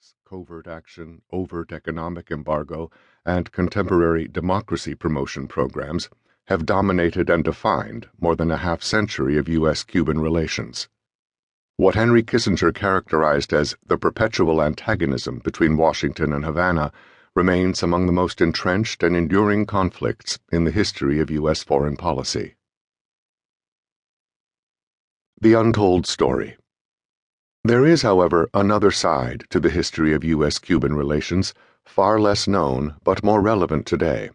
surveillance, covert action, overt economic embargo, and contemporary democracy promotion programs have dominated and defined more than a half-century of U.S. Cuban relations. What Henry Kissinger characterized as the perpetual antagonism between Washington and Havana remains among the most entrenched and enduring conflicts in the history of U.S. foreign policy. The Untold Story. There is, however, another side to the history of U.S.-Cuban relations, far less known but more relevant today: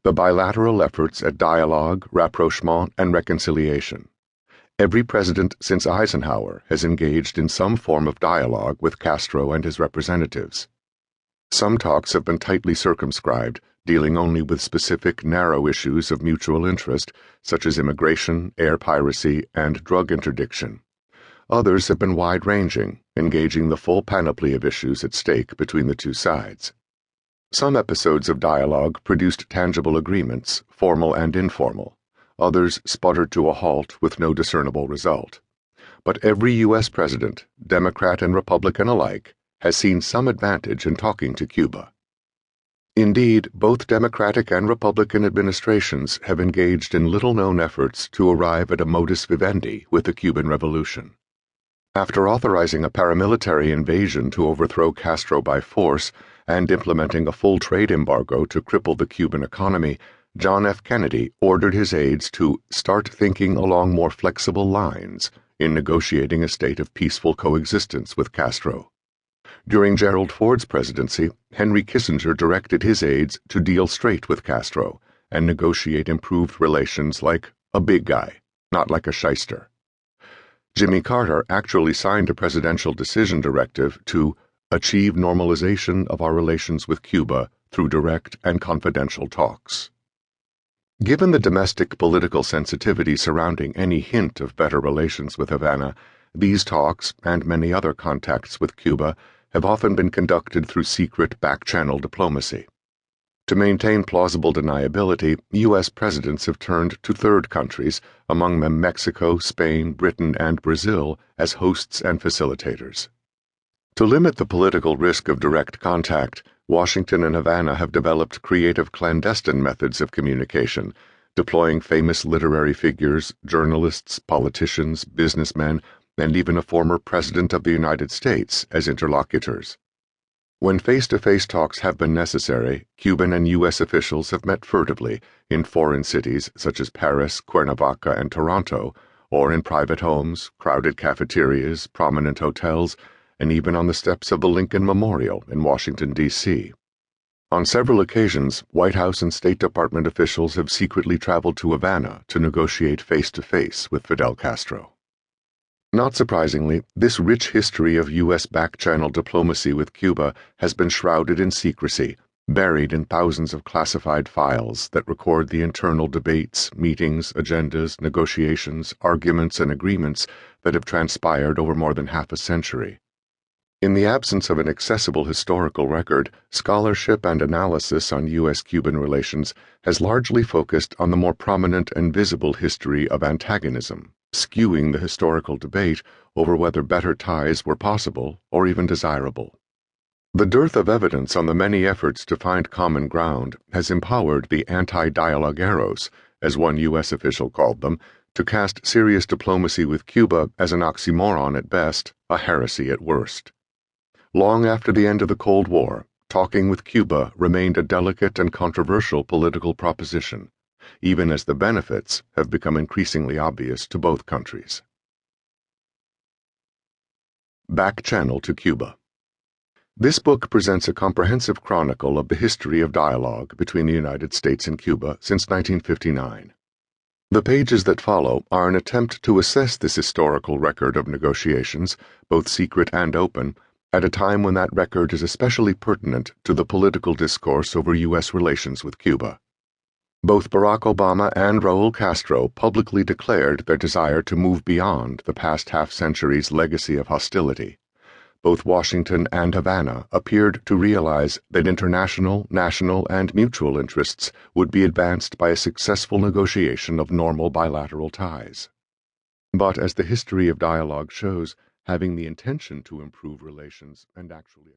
the bilateral efforts at dialogue, rapprochement, and reconciliation. Every president since Eisenhower has engaged in some form of dialogue with Castro and his representatives. Some talks have been tightly circumscribed, dealing only with specific narrow issues of mutual interest, such as immigration, air piracy, and drug interdiction. Others have been wide-ranging, engaging the full panoply of issues at stake between the two sides. Some episodes of dialogue produced tangible agreements, formal and informal. Others sputtered to a halt with no discernible result. But every U.S. president, Democrat and Republican alike, has seen some advantage in talking to Cuba. Indeed, both Democratic and Republican administrations have engaged in little-known efforts to arrive at a modus vivendi with the Cuban Revolution. After authorizing a paramilitary invasion to overthrow Castro by force and implementing a full trade embargo to cripple the Cuban economy, John F. Kennedy ordered his aides to start thinking along more flexible lines in negotiating a state of peaceful coexistence with Castro. During Gerald Ford's presidency, Henry Kissinger directed his aides to deal straight with Castro and negotiate improved relations like a big guy, not like a shyster. Jimmy Carter actually signed a presidential decision directive to achieve normalization of our relations with Cuba through direct and confidential talks. Given the domestic political sensitivity surrounding any hint of better relations with Havana, these talks, and many other contacts with Cuba, have often been conducted through secret back-channel diplomacy. To maintain plausible deniability, U.S. presidents have turned to third countries, among them Mexico, Spain, Britain, and Brazil, as hosts and facilitators. To limit the political risk of direct contact, Washington and Havana have developed creative clandestine methods of communication, deploying famous literary figures, journalists, politicians, businessmen, and even a former President of the United States as interlocutors. When face-to-face talks have been necessary, Cuban and U.S. officials have met furtively in foreign cities such as Paris, Cuernavaca, and Toronto, or in private homes, crowded cafeterias, prominent hotels, and even on the steps of the Lincoln Memorial in Washington, D.C. On several occasions, White House and State Department officials have secretly traveled to Havana to negotiate face-to-face with Fidel Castro. Not surprisingly, this rich history of U.S. back-channel diplomacy with Cuba has been shrouded in secrecy, buried in thousands of classified files that record the internal debates, meetings, agendas, negotiations, arguments, and agreements that have transpired over more than half a century. In the absence of an accessible historical record, scholarship and analysis on U.S.-Cuban relations has largely focused on the more prominent and visible history of antagonism, skewing the historical debate over whether better ties were possible or even desirable. The dearth of evidence on the many efforts to find common ground has empowered the anti-dialogueros, as one U.S. official called them, to cast serious diplomacy with Cuba as an oxymoron at best, a heresy at worst. Long after the end of the Cold War, talking with Cuba remained a delicate and controversial political proposition, even as the benefits have become increasingly obvious to both countries. Back Channel to Cuba. This book presents a comprehensive chronicle of the history of dialogue between the United States and Cuba since 1959. The pages that follow are an attempt to assess this historical record of negotiations, both secret and open, at a time when that record is especially pertinent to the political discourse over U.S. relations with Cuba. Both Barack Obama and Raul Castro publicly declared their desire to move beyond the past half-century's legacy of hostility. Both Washington and Havana appeared to realize that international, national, and mutual interests would be advanced by a successful negotiation of normal bilateral ties. But as the history of dialogue shows, having the intention to improve relations and actually